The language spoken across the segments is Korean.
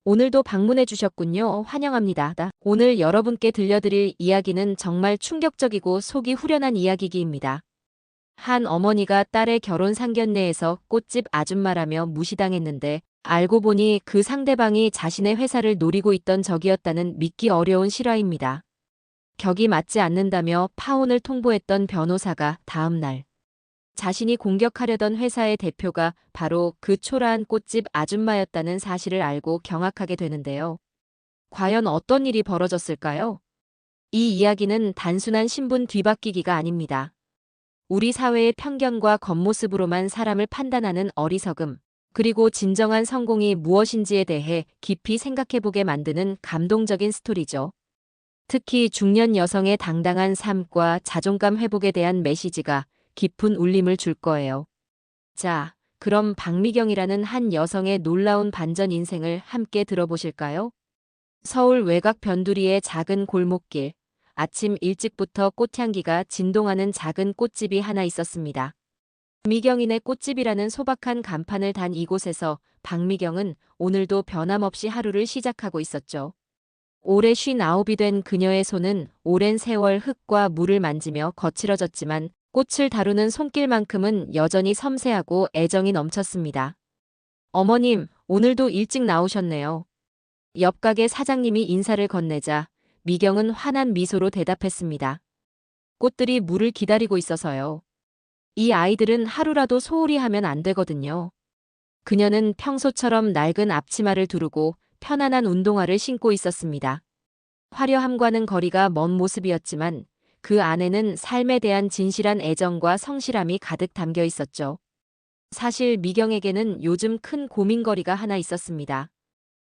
오늘도 방문해 주셨군요. 환영합니다. 오늘 여러분께 들려드릴 이야기는 정말 충격적이고 속이 후련한 이야기기입니다. 한 어머니가 딸의 결혼 상견례에서 꽃집 아줌마라며 무시당했는데 알고 보니 그 상대방이 자신의 회사를 노리고 있던 적이었다는 믿기 어려운 실화입니다. 격이 맞지 않는다며 파혼을 통보했던 변호사가 다음 날 자신이 공격하려던 회사의 대표가 바로 그 초라한 꽃집 아줌마였다는 사실을 알고 경악하게 되는데요. 과연 어떤 일이 벌어졌을까요? 이 이야기는 단순한 신분 뒤바뀌기가 아닙니다. 우리 사회의 편견과 겉모습으로만 사람을 판단하는 어리석음, 그리고 진정한 성공이 무엇인지에 대해 깊이 생각해보게 만드는 감동적인 스토리죠. 특히 중년 여성의 당당한 삶과 자존감 회복에 대한 메시지가 깊은 울림을 줄 거예요. 자, 그럼 박미경이라는 한 여성의 놀라운 반전 인생을 함께 들어보실까요? 서울 외곽 변두리의 작은 골목길, 아침 일찍부터 꽃향기가 진동하는 작은 꽃집이 하나 있었습니다. 미경인의 꽃집이라는 소박한 간판을 단 이곳에서 박미경은 오늘도 변함없이 하루를 시작하고 있었죠. 올해 59이 된 그녀의 손은 오랜 세월 흙과 물을 만지며 거칠어졌지만 꽃을 다루는 손길만큼은 여전히 섬세하고 애정이 넘쳤습니다. 어머님, 오늘도 일찍 나오셨네요. 옆 가게 사장님이 인사를 건네자 미경은 환한 미소로 대답했습니다. 꽃들이 물을 기다리고 있어서요. 이 아이들은 하루라도 소홀히 하면 안 되거든요. 그녀는 평소처럼 낡은 앞치마를 두르고 편안한 운동화를 신고 있었습니다. 화려함과는 거리가 먼 모습이었지만 그 안에는 삶에 대한 진실한 애정과 성실함이 가득 담겨 있었죠. 사실 미경에게는 요즘 큰 고민거리가 하나 있었습니다.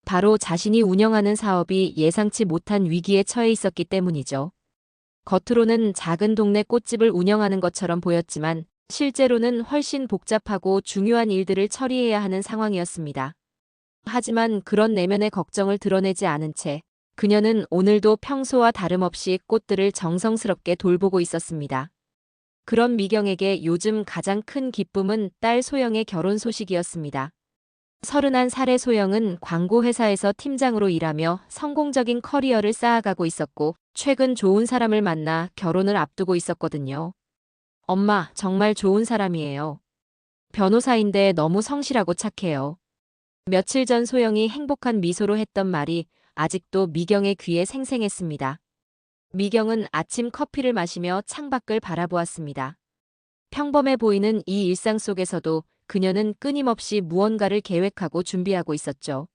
바로 자신이 운영하는 사업이 예상치 못한 위기에 처해 있었기 때문이죠. 겉으로는 작은 동네 꽃집을 운영하는 것처럼 보였지만 실제로는 훨씬 복잡하고 중요한 일들을 처리해야 하는 상황이었습니다. 하지만 그런 내면의 걱정을 드러내지 않은 채 그녀는 오늘도 평소와 다름없이 꽃들을 정성스럽게 돌보고 있었습니다. 그런 미경에게 요즘 가장 큰 기쁨은 딸 소영의 결혼 소식이었습니다. 31살의 소영은 광고회사에서 팀장으로 일하며 성공적인 커리어를 쌓아가고 있었고 최근 좋은 사람을 만나 결혼을 앞두고 있었거든요. 엄마, 정말 좋은 사람이에요. 변호사인데 너무 성실하고 착해요. 며칠 전 소영이 행복한 미소로 했던 말이 아직도 미경의 귀에 생생했습니다. 미경은 아침 커피를 마시며 창밖을 바라보았습니다. 평범해 보이는 이 일상 속에서도 그녀는 끊임없이 무언가를 계획하고 준비하고 있었죠.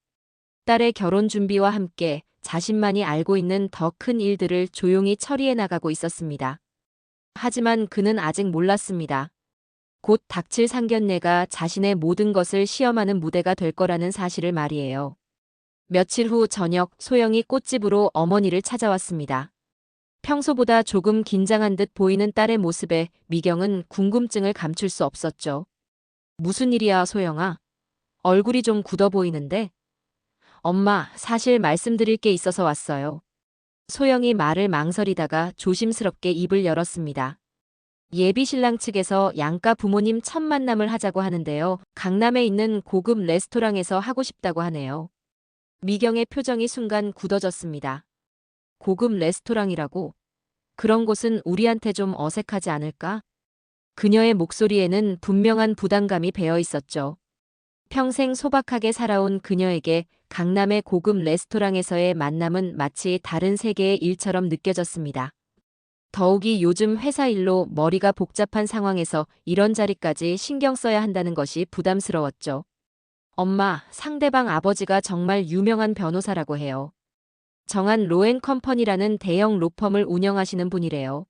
딸의 결혼 준비와 함께 자신만이 알고 있는 더 큰 일들을 조용히 처리해 나가고 있었습니다. 하지만 그는 아직 몰랐습니다. 곧 닥칠 상견례가 자신의 모든 것을 시험하는 무대가 될 거라는 사실을 말이에요. 며칠 후 저녁 소영이 꽃집으로 어머니를 찾아왔습니다. 평소보다 조금 긴장한 듯 보이는 딸의 모습에 미경은 궁금증을 감출 수 없었죠. 무슨 일이야, 소영아? 얼굴이 좀 굳어 보이는데? 엄마, 사실 말씀드릴 게 있어서 왔어요. 소영이 말을 망설이다가 조심스럽게 입을 열었습니다. 예비 신랑 측에서 양가 부모님 첫 만남을 하자고 하는데요. 강남에 있는 고급 레스토랑에서 하고 싶다고 하네요. 미경의 표정이 순간 굳어졌습니다. 고급 레스토랑이라고? 그런 곳은 우리한테 좀 어색하지 않을까? 그녀의 목소리에는 분명한 부담감이 배어 있었죠. 평생 소박하게 살아온 그녀에게 강남의 고급 레스토랑에서의 만남은 마치 다른 세계의 일처럼 느껴졌습니다. 더욱이 요즘 회사 일로 머리가 복잡한 상황에서 이런 자리까지 신경 써야 한다는 것이 부담스러웠죠. 엄마, 상대방 아버지가 정말 유명한 변호사라고 해요. 정한 로앤컴퍼니라는 대형 로펌을 운영하시는 분이래요.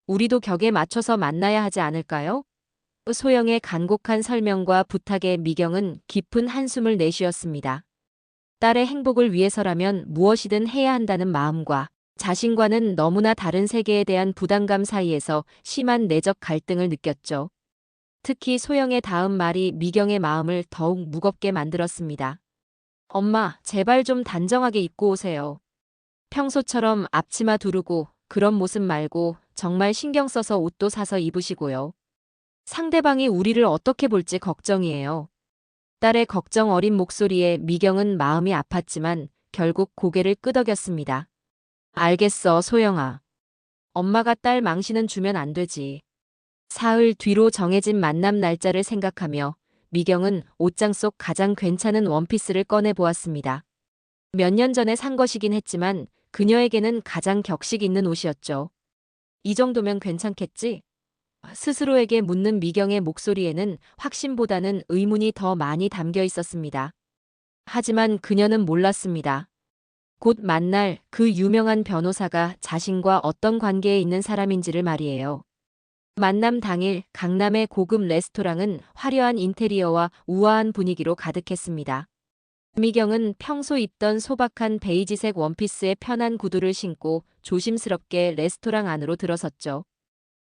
우리도 격에 맞춰서 만나야 하지 않을까요? 소영의 간곡한 설명과 부탁에 미경은 깊은 한숨을 내쉬었습니다. 딸의 행복을 위해서라면 무엇이든 해야 한다는 마음과 자신과는 너무나 다른 세계에 대한 부담감 사이에서 심한 내적 갈등을 느꼈죠. 특히 소영의 다음 말이 미경의 마음을 더욱 무겁게 만들었습니다. 엄마, 제발 좀 단정하게 입고 오세요. 평소처럼 앞치마 두르고 그런 모습 말고 정말 신경 써서 옷도 사서 입으시고요. 상대방이 우리를 어떻게 볼지 걱정이에요. 딸의 걱정 어린 목소리에 미경은 마음이 아팠지만 결국 고개를 끄덕였습니다. 알겠어, 소영아. 엄마가 딸 망신은 주면 안 되지. 사흘 뒤로 정해진 만남 날짜를 생각하며 미경은 옷장 속 가장 괜찮은 원피스를 꺼내 보았습니다. 몇 년 전에 산 것이긴 했지만 그녀에게는 가장 격식 있는 옷이었죠. 이 정도면 괜찮겠지? 스스로에게 묻는 미경의 목소리에는 확신보다는 의문이 더 많이 담겨 있었습니다. 하지만 그녀는 몰랐습니다. 곧 만날 그 유명한 변호사가 자신과 어떤 관계에 있는 사람인지를 말이에요. 만남 당일 강남의 고급 레스토랑은 화려한 인테리어와 우아한 분위기로 가득했습니다. 미경은 평소 입던 소박한 베이지색 원피스에 편한 구두를 신고 조심스럽게 레스토랑 안으로 들어섰죠.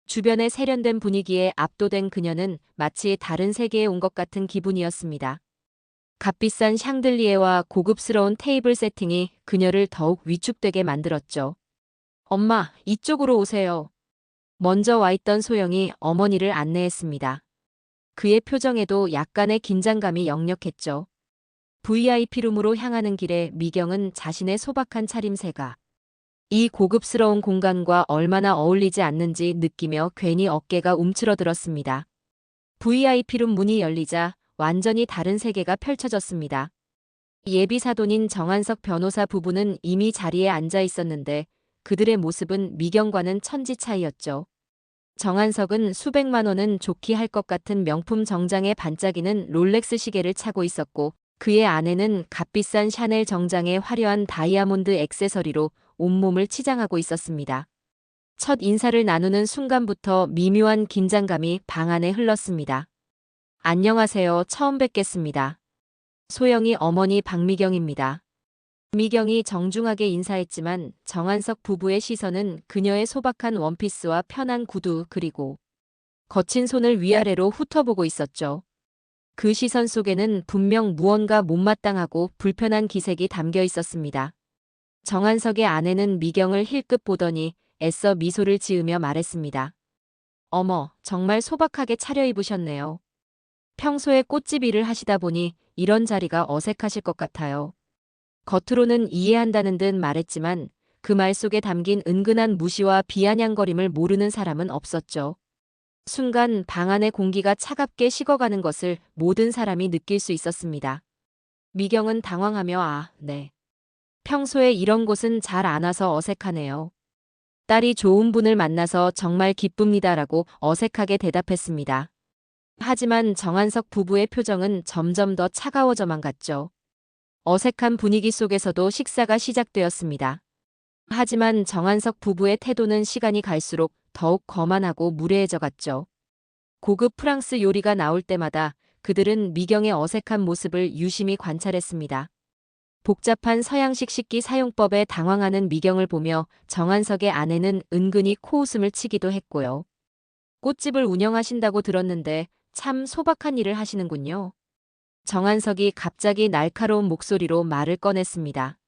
주변의 세련된 분위기에 압도된 그녀는 마치 다른 세계에 온 것 같은 기분이었습니다. 값비싼 샹들리에와 고급스러운 테이블 세팅이 그녀를 더욱 위축되게 만들었죠. 엄마, 이쪽으로 오세요. 먼저 와 있던 소영이 어머니를 안내했습니다. 그의 표정에도 약간의 긴장감이 역력했죠. VIP룸으로 향하는 길에 미경은 자신의 소박한 차림새가 이 고급스러운 공간과 얼마나 어울리지 않는지 느끼며 괜히 어깨가 움츠러들었습니다. VIP룸 문이 열리자 완전히 다른 세계가 펼쳐졌습니다. 예비사돈인 정한석 변호사 부부는 이미 자리에 앉아 있었는데 그들의 모습은 미경과는 천지 차이였죠. 정한석은 수백만 원은 좋게 할 것 같은 명품 정장에 반짝이는 롤렉스 시계를 차고 있었고 그의 아내는 값비싼 샤넬 정장에 화려한 다이아몬드 액세서리로 온몸을 치장하고 있었습니다. 첫 인사를 나누는 순간부터 미묘한 긴장감이 방 안에 흘렀습니다. 안녕하세요. 처음 뵙겠습니다. 소영이 어머니 박미경입니다. 미경이 정중하게 인사했지만 정한석 부부의 시선은 그녀의 소박한 원피스와 편한 구두 그리고 거친 손을 위아래로 훑어보고 있었죠. 그 시선 속에는 분명 무언가 못마땅하고 불편한 기색이 담겨 있었습니다. 정한석의 아내는 미경을 힐끗 보더니 애써 미소를 지으며 말했습니다. 어머, 정말 소박하게 차려입으셨네요. 평소에 꽃집 일을 하시다 보니 이런 자리가 어색하실 것 같아요. 겉으로는 이해한다는 듯 말했지만 그 말 속에 담긴 은근한 무시와 비아냥거림을 모르는 사람은 없었죠. 순간 방 안의 공기가 차갑게 식어가는 것을 모든 사람이 느낄 수 있었습니다. 미경은 당황하며 네. 평소에 이런 곳은 잘 안 와서 어색하네요. 딸이 좋은 분을 만나서 정말 기쁩니다라고 어색하게 대답했습니다. 하지만 정한석 부부의 표정은 점점 더 차가워져만 갔죠. 어색한 분위기 속에서도 식사가 시작되었습니다. 하지만 정한석 부부의 태도는 시간이 갈수록 더욱 거만하고 무례해져 갔죠. 고급 프랑스 요리가 나올 때마다 그들은 미경의 어색한 모습을 유심히 관찰했습니다. 복잡한 서양식 식기 사용법에 당황하는 미경을 보며 정한석의 아내는 은근히 코웃음을 치기도 했고요. 꽃집을 운영하신다고 들었는데 참 소박한 일을 하시는군요. 정한석이 갑자기 날카로운 목소리로 말을 꺼냈습니다.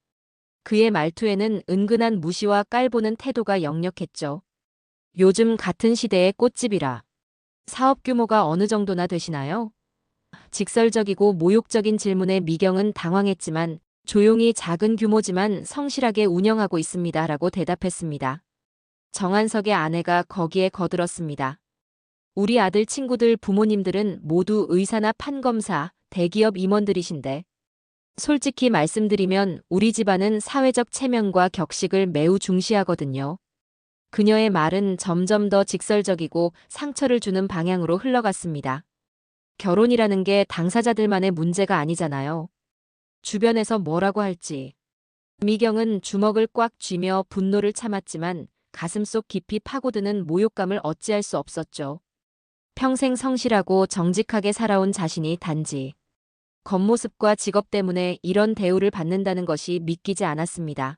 그의 말투에는 은근한 무시와 깔보는 태도가 역력했죠. 요즘 같은 시대의 꽃집이라 사업 규모가 어느 정도나 되시나요? 직설적이고 모욕적인 질문에 미경은 당황했지만 조용히 작은 규모지만 성실하게 운영하고 있습니다라고 대답했습니다. 정한석의 아내가 거기에 거들었습니다. 우리 아들 친구들 부모님들은 모두 의사나 판검사, 대기업 임원들이신데 솔직히 말씀드리면 우리 집안은 사회적 체면과 격식을 매우 중시하거든요. 그녀의 말은 점점 더 직설적이고 상처를 주는 방향으로 흘러갔습니다. 결혼이라는 게 당사자들만의 문제가 아니잖아요. 주변에서 뭐라고 할지. 미경은 주먹을 꽉 쥐며 분노를 참았지만 가슴속 깊이 파고드는 모욕감을 어찌할 수 없었죠. 평생 성실하고 정직하게 살아온 자신이 단지 겉모습과 직업 때문에 이런 대우를 받는다는 것이 믿기지 않았습니다.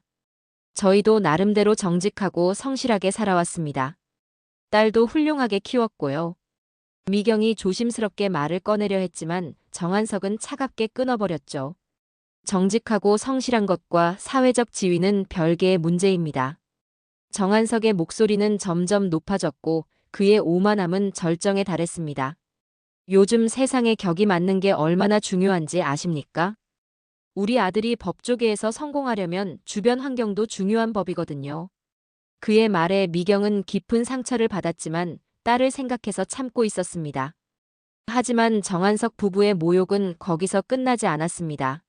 저희도 나름대로 정직하고 성실하게 살아왔습니다. 딸도 훌륭하게 키웠고요. 미경이 조심스럽게 말을 꺼내려 했지만 정한석은 차갑게 끊어버렸죠. 정직하고 성실한 것과 사회적 지위는 별개의 문제입니다. 정한석의 목소리는 점점 높아졌고 그의 오만함은 절정에 달했습니다. 요즘 세상에 격이 맞는 게 얼마나 중요한지 아십니까? 우리 아들이 법조계에서 성공하려면 주변 환경도 중요한 법이거든요. 그의 말에 미경은 깊은 상처를 받았지만 딸을 생각해서 참고 있었습니다. 하지만 정한석 부부의 모욕은 거기서 끝나지 않았습니다.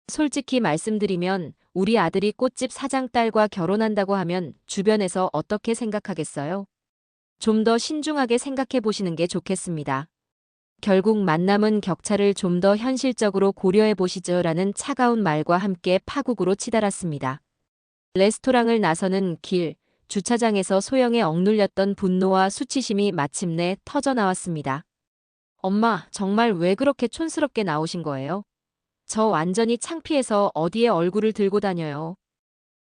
솔직히 말씀드리면 우리 아들이 꽃집 사장 딸과 결혼한다고 하면 주변에서 어떻게 생각하겠어요? 좀 더 신중하게 생각해 보시는 게 좋겠습니다. 결국 만남은 격차를 좀 더 현실적으로 고려해 보시죠 라는 차가운 말과 함께 파국으로 치달았습니다. 레스토랑을 나서는 길, 주차장에서 소영에 억눌렸던 분노와 수치심이 마침내 터져나왔습니다. 엄마, 정말 왜 그렇게 촌스럽게 나오신 거예요? 저 완전히 창피해서 어디에 얼굴을 들고 다녀요.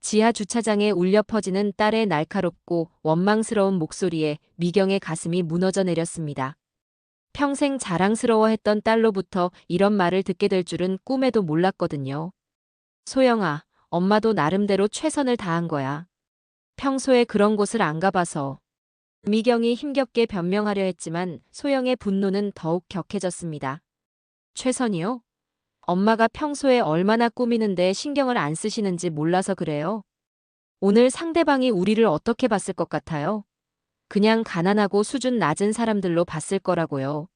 지하 주차장에 울려 퍼지는 딸의 날카롭고 원망스러운 목소리에 미경의 가슴이 무너져 내렸습니다. 평생 자랑스러워했던 딸로부터 이런 말을 듣게 될 줄은 꿈에도 몰랐거든요. 소영아, 엄마도 나름대로 최선을 다한 거야. 평소에 그런 곳을 안 가봐서. 미경이 힘겹게 변명하려 했지만 소영의 분노는 더욱 격해졌습니다. 최선이요? 엄마가 평소에 얼마나 꾸미는데 신경을 안 쓰시는지 몰라서 그래요. 오늘 상대방이 우리를 어떻게 봤을 것 같아요? 그냥 가난하고 수준 낮은 사람들로 봤을 거라고요.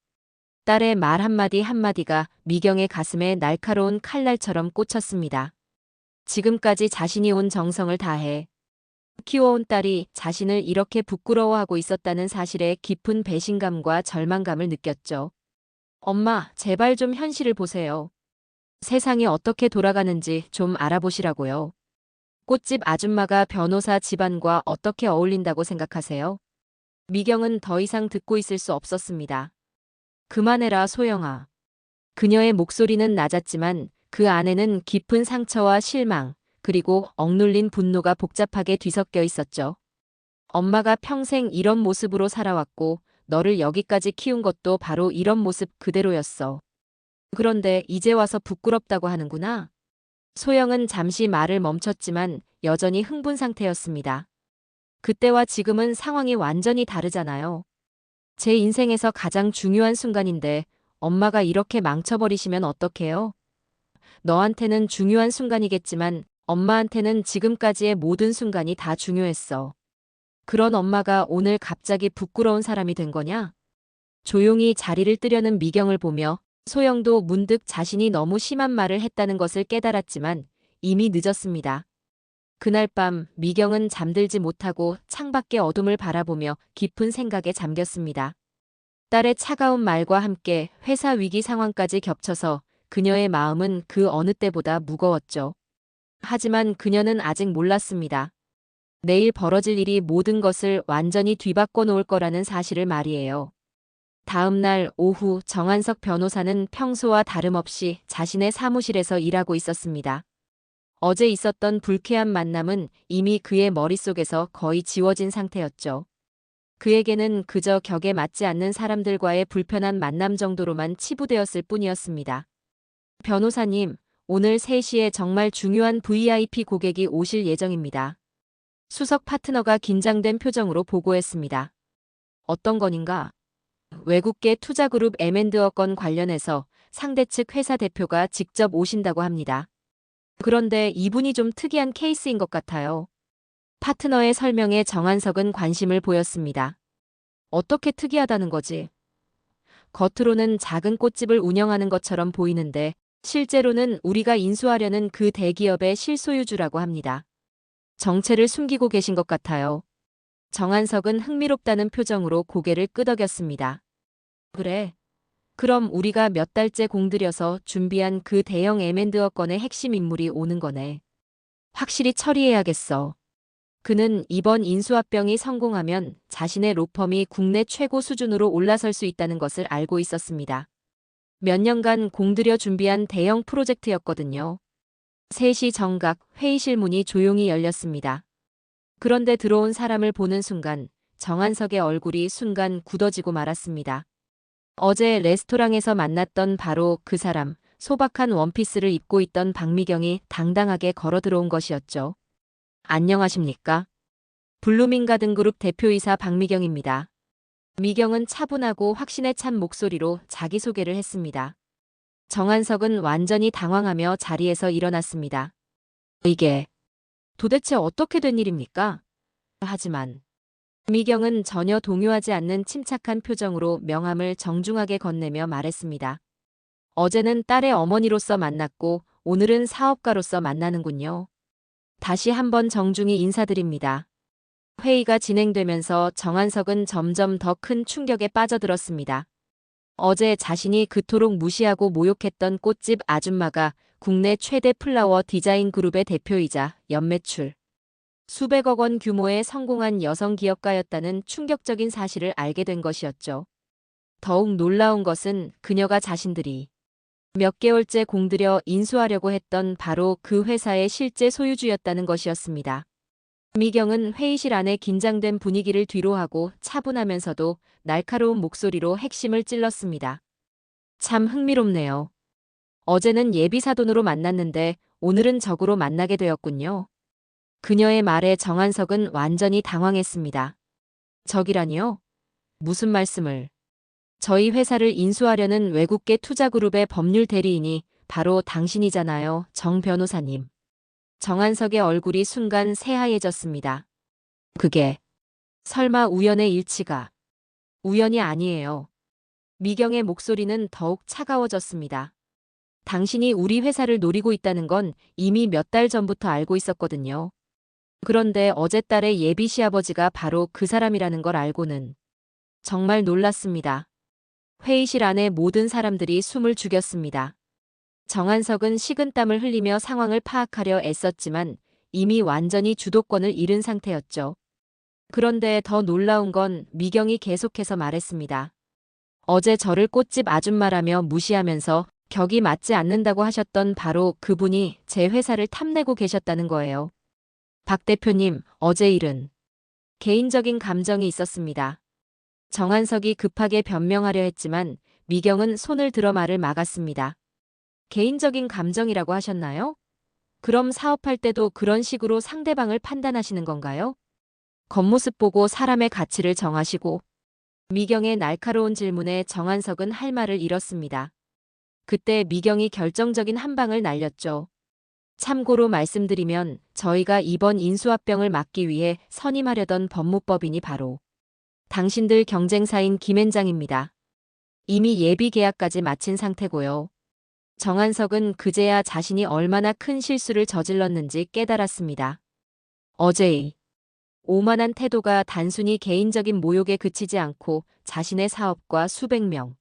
딸의 말 한마디 한마디가 미경의 가슴에 날카로운 칼날처럼 꽂혔습니다. 지금까지 자신이 온 정성을 다해 키워온 딸이 자신을 이렇게 부끄러워하고 있었다는 사실에 깊은 배신감과 절망감을 느꼈죠. 엄마, 제발 좀 현실을 보세요. 세상이 어떻게 돌아가는지 좀 알아보시라고요. 꽃집 아줌마가 변호사 집안과 어떻게 어울린다고 생각하세요? 미경은 더 이상 듣고 있을 수 없었습니다. 그만해라, 소영아. 그녀의 목소리는 낮았지만 그 안에는 깊은 상처와 실망, 그리고 억눌린 분노가 복잡하게 뒤섞여 있었죠. 엄마가 평생 이런 모습으로 살아왔고 너를 여기까지 키운 것도 바로 이런 모습 그대로였어. 그런데 이제 와서 부끄럽다고 하는구나. 소영은 잠시 말을 멈췄지만 여전히 흥분 상태였습니다. 그때와 지금은 상황이 완전히 다르잖아요. 제 인생에서 가장 중요한 순간인데 엄마가 이렇게 망쳐버리시면 어떡해요? 너한테는 중요한 순간이겠지만 엄마한테는 지금까지의 모든 순간이 다 중요했어. 그런 엄마가 오늘 갑자기 부끄러운 사람이 된 거냐? 조용히 자리를 뜨려는 미경을 보며 소영도 문득 자신이 너무 심한 말을 했다는 것을 깨달았지만 이미 늦었습니다. 그날 밤 미경은 잠들지 못하고 창밖의 어둠을 바라보며 깊은 생각에 잠겼습니다. 딸의 차가운 말과 함께 회사 위기 상황까지 겹쳐서 그녀의 마음은 그 어느 때보다 무거웠죠. 하지만 그녀는 아직 몰랐습니다. 내일 벌어질 일이 모든 것을 완전히 뒤바꿔 놓을 거라는 사실을 말이에요. 다음 날 오후 정한석 변호사는 평소와 다름없이 자신의 사무실에서 일하고 있었습니다. 어제 있었던 불쾌한 만남은 이미 그의 머릿속에서 거의 지워진 상태였죠. 그에게는 그저 격에 맞지 않는 사람들과의 불편한 만남 정도로만 치부되었을 뿐이었습니다. 변호사님, 오늘 3시에 정말 중요한 VIP 고객이 오실 예정입니다. 수석 파트너가 긴장된 표정으로 보고했습니다. 어떤 건인가? 외국계 투자그룹 M&A 건 관련해서 상대 측 회사 대표가 직접 오신다고 합니다. 그런데 이분이 좀 특이한 케이스인 것 같아요. 파트너의 설명에 정한석은 관심을 보였습니다. 어떻게 특이하다는 거지? 겉으로는 작은 꽃집을 운영하는 것처럼 보이는데 실제로는 우리가 인수하려는 그 대기업의 실소유주라고 합니다. 정체를 숨기고 계신 것 같아요. 정한석은 흥미롭다는 표정으로 고개를 끄덕였습니다. 그래. 그럼 우리가 몇 달째 공들여서 준비한 그 대형 M&A 건의 핵심 인물이 오는 거네. 확실히 처리해야겠어. 그는 이번 인수합병이 성공하면 자신의 로펌이 국내 최고 수준으로 올라설 수 있다는 것을 알고 있었습니다. 몇 년간 공들여 준비한 대형 프로젝트였거든요. 3시 정각 회의실 문이 조용히 열렸습니다. 그런데 들어온 사람을 보는 순간 정한석의 얼굴이 순간 굳어지고 말았습니다. 어제 레스토랑에서 만났던 바로 그 사람, 소박한 원피스를 입고 있던 박미경이 당당하게 걸어 들어온 것이었죠. 안녕하십니까? 블루밍가든그룹 대표이사 박미경입니다. 미경은 차분하고 확신에 찬 목소리로 자기소개를 했습니다. 정한석은 완전히 당황하며 자리에서 일어났습니다. 이게 도대체 어떻게 된 일입니까? 하지만 미경은 전혀 동요하지 않는 침착한 표정으로 명함을 정중하게 건네며 말했습니다. 어제는 딸의 어머니로서 만났고 오늘은 사업가로서 만나는군요. 다시 한번 정중히 인사드립니다. 회의가 진행되면서 정한석은 점점 더 큰 충격에 빠져들었습니다. 어제 자신이 그토록 무시하고 모욕했던 꽃집 아줌마가 국내 최대 플라워 디자인 그룹의 대표이자 연매출 수백억 원 규모의 성공한 여성 기업가였다는 충격적인 사실을 알게 된 것이었죠. 더욱 놀라운 것은 그녀가 자신들이 몇 개월째 공들여 인수하려고 했던 바로 그 회사의 실제 소유주였다는 것이었습니다. 미경은 회의실 안의 긴장된 분위기를 뒤로하고 차분하면서도 날카로운 목소리로 핵심을 찔렀습니다. 참 흥미롭네요. 어제는 예비사돈으로 만났는데 오늘은 적으로 만나게 되었군요. 그녀의 말에 정한석은 완전히 당황했습니다. 적이라니요? 무슨 말씀을? 저희 회사를 인수하려는 외국계 투자그룹의 법률 대리인이 바로 당신이잖아요, 정 변호사님. 정한석의 얼굴이 순간 새하얘졌습니다. 그게 설마 우연의 일치가? 우연이 아니에요. 미경의 목소리는 더욱 차가워졌습니다. 당신이 우리 회사를 노리고 있다는 건 이미 몇 달 전부터 알고 있었거든요. 그런데 어제 딸의 예비 시아버지가 바로 그 사람이라는 걸 알고는 정말 놀랐습니다. 회의실 안에 모든 사람들이 숨을 죽였습니다. 정한석은 식은땀을 흘리며 상황을 파악하려 애썼지만 이미 완전히 주도권을 잃은 상태였죠. 그런데 더 놀라운 건 미경이 계속해서 말했습니다. 어제 저를 꽃집 아줌마라며 무시하면서 격이 맞지 않는다고 하셨던 바로 그분이 제 회사를 탐내고 계셨다는 거예요. 박 대표님, 어제 일은 개인적인 감정이 있었습니다. 정한석이 급하게 변명하려 했지만 미경은 손을 들어 말을 막았습니다. 개인적인 감정이라고 하셨나요? 그럼 사업할 때도 그런 식으로 상대방을 판단하시는 건가요? 겉모습 보고 사람의 가치를 정하시고 미경의 날카로운 질문에 정한석은 할 말을 잃었습니다. 그때 미경이 결정적인 한 방을 날렸죠. 참고로 말씀드리면 저희가 이번 인수합병을 막기 위해 선임하려던 법무법인이 바로 당신들 경쟁사인 김앤장입니다. 이미 예비 계약까지 마친 상태고요. 정한석은 그제야 자신이 얼마나 큰 실수를 저질렀는지 깨달았습니다. 어제의 오만한 태도가 단순히 개인적인 모욕에 그치지 않고 자신의 사업과 수백 명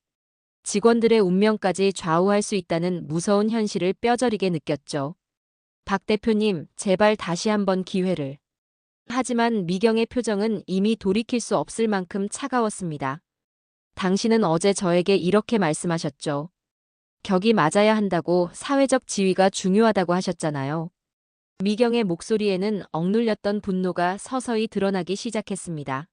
직원들의 운명까지 좌우할 수 있다는 무서운 현실을 뼈저리게 느꼈죠. 박 대표님, 제발 다시 한번 기회를. 하지만 미경의 표정은 이미 돌이킬 수 없을 만큼 차가웠습니다. 당신은 어제 저에게 이렇게 말씀하셨죠. 격이 맞아야 한다고 사회적 지위가 중요하다고 하셨잖아요. 미경의 목소리에는 억눌렸던 분노가 서서히 드러나기 시작했습니다.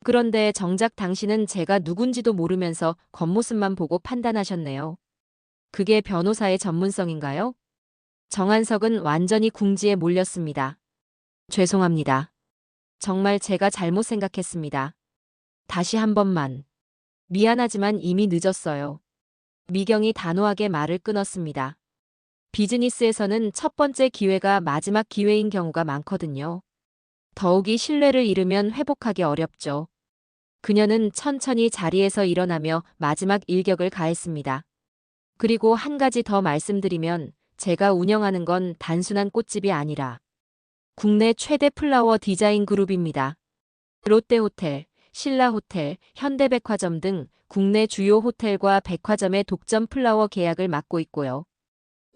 그런데 정작 당신은 제가 누군지도 모르면서 겉모습만 보고 판단하셨네요. 그게 변호사의 전문성인가요? 정한석은 완전히 궁지에 몰렸습니다. 죄송합니다. 정말 제가 잘못 생각했습니다. 다시 한 번만. 미안하지만 이미 늦었어요. 미경이 단호하게 말을 끊었습니다. 비즈니스에서는 첫 번째 기회가 마지막 기회인 경우가 많거든요. 더욱이 신뢰를 잃으면 회복하기 어렵죠. 그녀는 천천히 자리에서 일어나며 마지막 일격을 가했습니다. 그리고 한 가지 더 말씀드리면 제가 운영하는 건 단순한 꽃집이 아니라 국내 최대 플라워 디자인 그룹입니다. 롯데호텔, 신라호텔, 현대백화점 등 국내 주요 호텔과 백화점의 독점 플라워 계약을 맡고 있고요.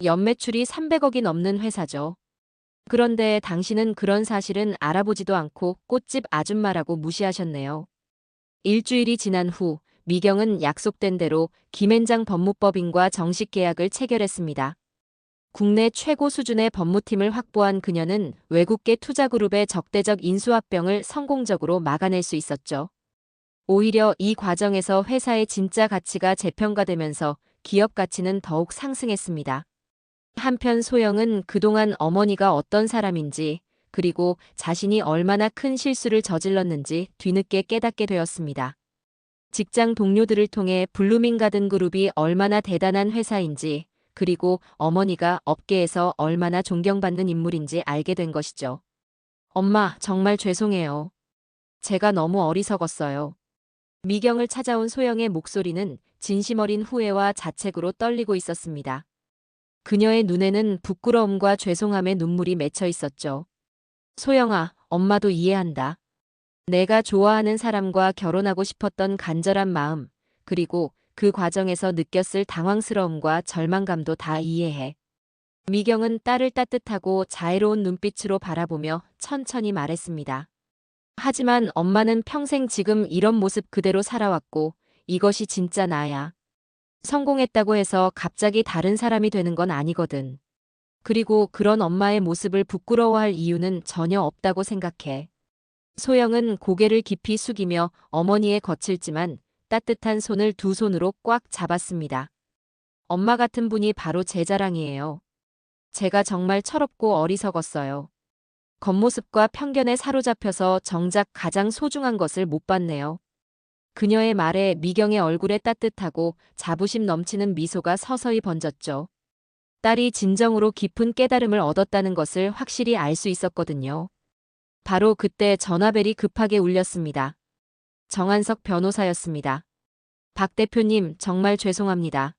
연매출이 300억이 넘는 회사죠. 그런데 당신은 그런 사실은 알아보지도 않고 꽃집 아줌마라고 무시하셨네요. 일주일이 지난 후 미경은 약속된 대로 김앤장 법무법인과 정식 계약을 체결했습니다. 국내 최고 수준의 법무팀을 확보한 그녀는 외국계 투자그룹의 적대적 인수합병을 성공적으로 막아낼 수 있었죠. 오히려 이 과정에서 회사의 진짜 가치가 재평가되면서 기업 가치는 더욱 상승했습니다. 한편 소영은 그동안 어머니가 어떤 사람인지 그리고 자신이 얼마나 큰 실수를 저질렀는지 뒤늦게 깨닫게 되었습니다. 직장 동료들을 통해 블루밍 가든 그룹이 얼마나 대단한 회사인지, 그리고 어머니가 업계에서 얼마나 존경받는 인물인지 알게 된 것이죠. 엄마, 정말 죄송해요. 제가 너무 어리석었어요. 미경을 찾아온 소영의 목소리는 진심 어린 후회와 자책으로 떨리고 있었습니다. 그녀의 눈에는 부끄러움과 죄송함의 눈물이 맺혀 있었죠. 소영아, 엄마도 이해한다. 내가 좋아하는 사람과 결혼하고 싶었던 간절한 마음, 그리고 그 과정에서 느꼈을 당황스러움과 절망감도 다 이해해. 미경은 딸을 따뜻하고 자애로운 눈빛으로 바라보며 천천히 말했습니다. 하지만 엄마는 평생 지금 이런 모습 그대로 살아왔고 이것이 진짜 나야. 성공했다고 해서 갑자기 다른 사람이 되는 건 아니거든. 그리고 그런 엄마의 모습을 부끄러워할 이유는 전혀 없다고 생각해. 소영은 고개를 깊이 숙이며 어머니의 거칠지만 따뜻한 손을 두 손으로 꽉 잡았습니다. 엄마 같은 분이 바로 제 자랑이에요. 제가 정말 철없고 어리석었어요. 겉모습과 편견에 사로잡혀서 정작 가장 소중한 것을 못 봤네요. 그녀의 말에 미경의 얼굴에 따뜻하고 자부심 넘치는 미소가 서서히 번졌죠. 딸이 진정으로 깊은 깨달음을 얻었다는 것을 확실히 알 수 있었거든요. 바로 그때 전화벨이 급하게 울렸습니다. 정한석 변호사였습니다. 박 대표님, 정말 죄송합니다.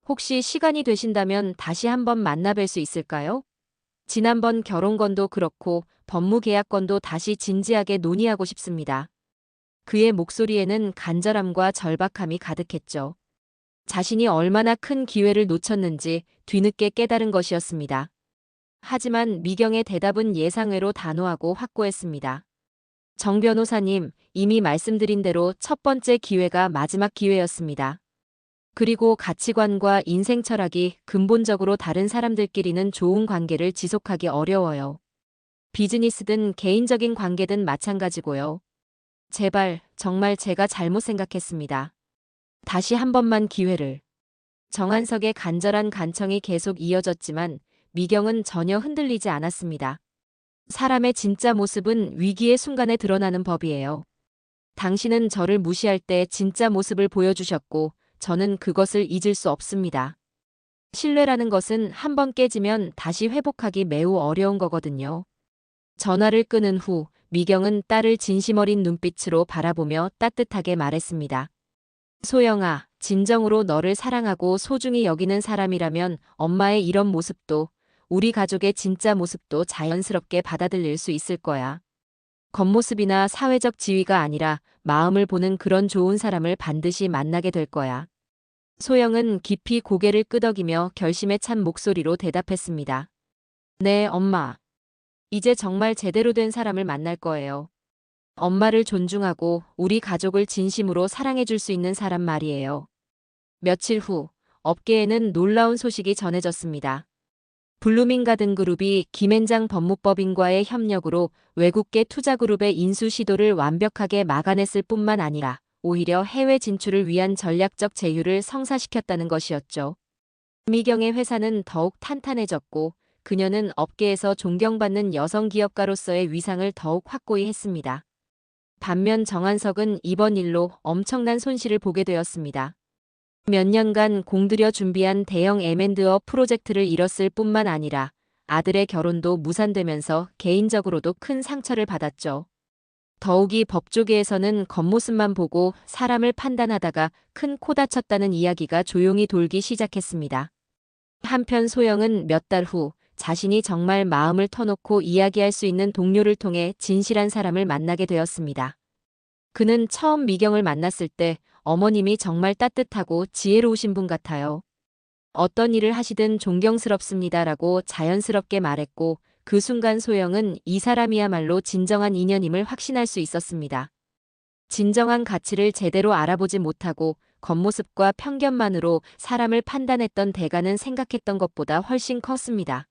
혹시 시간이 되신다면 다시 한번 만나뵐 수 있을까요? 지난번 결혼건도 그렇고 법무계약건도 다시 진지하게 논의하고 싶습니다. 그의 목소리에는 간절함과 절박함이 가득했죠. 자신이 얼마나 큰 기회를 놓쳤는지 뒤늦게 깨달은 것이었습니다. 하지만 미경의 대답은 예상외로 단호하고 확고했습니다. 정 변호사님, 이미 말씀드린 대로 첫 번째 기회가 마지막 기회였습니다. 그리고 가치관과 인생 철학이 근본적으로 다른 사람들끼리는 좋은 관계를 지속하기 어려워요. 비즈니스든 개인적인 관계든 마찬가지고요. 제발, 정말 제가 잘못 생각했습니다. 다시 한 번만 기회를. 정한석의 간절한 간청이 계속 이어졌지만 미경은 전혀 흔들리지 않았습니다. 사람의 진짜 모습은 위기의 순간에 드러나는 법이에요. 당신은 저를 무시할 때 진짜 모습을 보여주셨고 저는 그것을 잊을 수 없습니다. 신뢰라는 것은 한 번 깨지면 다시 회복하기 매우 어려운 거거든요. 전화를 끊은 후 미경은 딸을 진심 어린 눈빛으로 바라보며 따뜻하게 말했습니다. 소영아, 진정으로 너를 사랑하고 소중히 여기는 사람이라면 엄마의 이런 모습도 우리 가족의 진짜 모습도 자연스럽게 받아들일 수 있을 거야. 겉모습이나 사회적 지위가 아니라 마음을 보는 그런 좋은 사람을 반드시 만나게 될 거야. 소영은 깊이 고개를 끄덕이며 결심에 찬 목소리로 대답했습니다. 네, 엄마. 이제 정말 제대로 된 사람을 만날 거예요. 엄마를 존중하고 우리 가족을 진심으로 사랑해줄 수 있는 사람 말이에요. 며칠 후 업계에는 놀라운 소식이 전해졌습니다. 블루밍 가든 그룹이 김앤장 법무법인과의 협력으로 외국계 투자그룹의 인수 시도를 완벽하게 막아냈을 뿐만 아니라 오히려 해외 진출을 위한 전략적 제휴를 성사시켰다는 것이었죠. 미경의 회사는 더욱 탄탄해졌고 그녀는 업계에서 존경받는 여성 기업가로서의 위상을 더욱 확고히 했습니다. 반면 정한석은 이번 일로 엄청난 손실을 보게 되었습니다. 몇 년간 공들여 준비한 대형 M&A 프로젝트를 잃었을 뿐만 아니라 아들의 결혼도 무산되면서 개인적으로도 큰 상처를 받았죠. 더욱이 법조계에서는 겉모습만 보고 사람을 판단하다가 큰 코 다쳤다는 이야기가 조용히 돌기 시작했습니다. 한편 소영은 몇 달 후 자신이 정말 마음을 터놓고 이야기할 수 있는 동료를 통해 진실한 사람을 만나게 되었습니다. 그는 처음 미경을 만났을 때 어머님이 정말 따뜻하고 지혜로우신 분 같아요. 어떤 일을 하시든 존경스럽습니다라고 자연스럽게 말했고 그 순간 소영은 이 사람이야말로 진정한 인연임을 확신할 수 있었습니다. 진정한 가치를 제대로 알아보지 못하고 겉모습과 편견만으로 사람을 판단했던 대가는 생각했던 것보다 훨씬 컸습니다.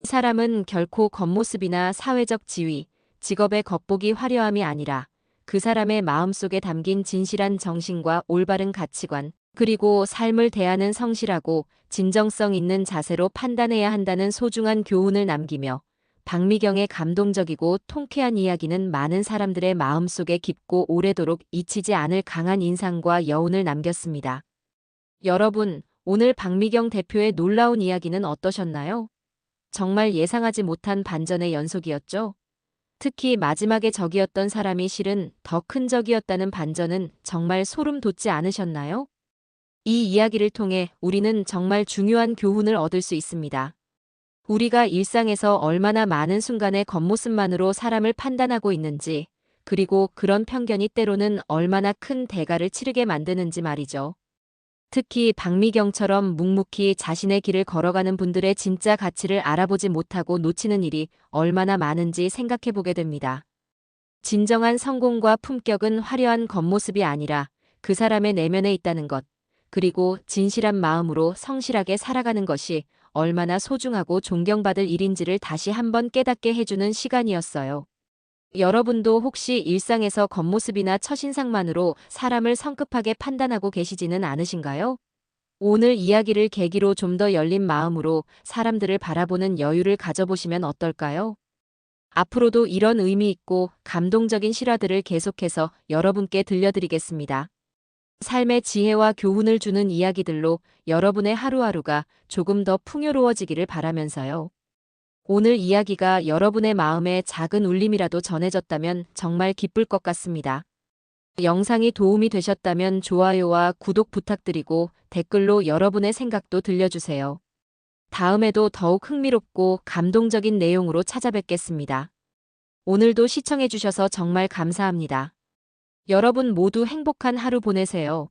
이 사람은 결코 겉모습이나 사회적 지위, 직업의 겉보기 화려함이 아니라 그 사람의 마음속에 담긴 진실한 정신과 올바른 가치관, 그리고 삶을 대하는 성실하고 진정성 있는 자세로 판단해야 한다는 소중한 교훈을 남기며 박미경의 감동적이고 통쾌한 이야기는 많은 사람들의 마음속에 깊고 오래도록 잊히지 않을 강한 인상과 여운을 남겼습니다. 여러분, 오늘 박미경 대표의 놀라운 이야기는 어떠셨나요? 정말 예상하지 못한 반전의 연속이었죠? 특히 마지막에 적이었던 사람이 실은 더 큰 적이었다는 반전은 정말 소름 돋지 않으셨나요? 이 이야기를 통해 우리는 정말 중요한 교훈을 얻을 수 있습니다. 우리가 일상에서 얼마나 많은 순간의 겉모습만으로 사람을 판단하고 있는지, 그리고 그런 편견이 때로는 얼마나 큰 대가를 치르게 만드는지 말이죠. 특히 박미경처럼 묵묵히 자신의 길을 걸어가는 분들의 진짜 가치를 알아보지 못하고 놓치는 일이 얼마나 많은지 생각해 보게 됩니다. 진정한 성공과 품격은 화려한 겉모습이 아니라 그 사람의 내면에 있다는 것, 그리고 진실한 마음으로 성실하게 살아가는 것이 얼마나 소중하고 존경받을 일인지를 다시 한번 깨닫게 해주는 시간이었어요. 여러분도 혹시 일상에서 겉모습이나 첫인상만으로 사람을 성급하게 판단하고 계시지는 않으신가요? 오늘 이야기를 계기로 좀 더 열린 마음으로 사람들을 바라보는 여유를 가져보시면 어떨까요? 앞으로도 이런 의미 있고 감동적인 실화들을 계속해서 여러분께 들려드리겠습니다. 삶의 지혜와 교훈을 주는 이야기들로 여러분의 하루하루가 조금 더 풍요로워지기를 바라면서요. 오늘 이야기가 여러분의 마음에 작은 울림이라도 전해졌다면 정말 기쁠 것 같습니다. 영상이 도움이 되셨다면 좋아요와 구독 부탁드리고 댓글로 여러분의 생각도 들려주세요. 다음에도 더욱 흥미롭고 감동적인 내용으로 찾아뵙겠습니다. 오늘도 시청해주셔서 정말 감사합니다. 여러분 모두 행복한 하루 보내세요.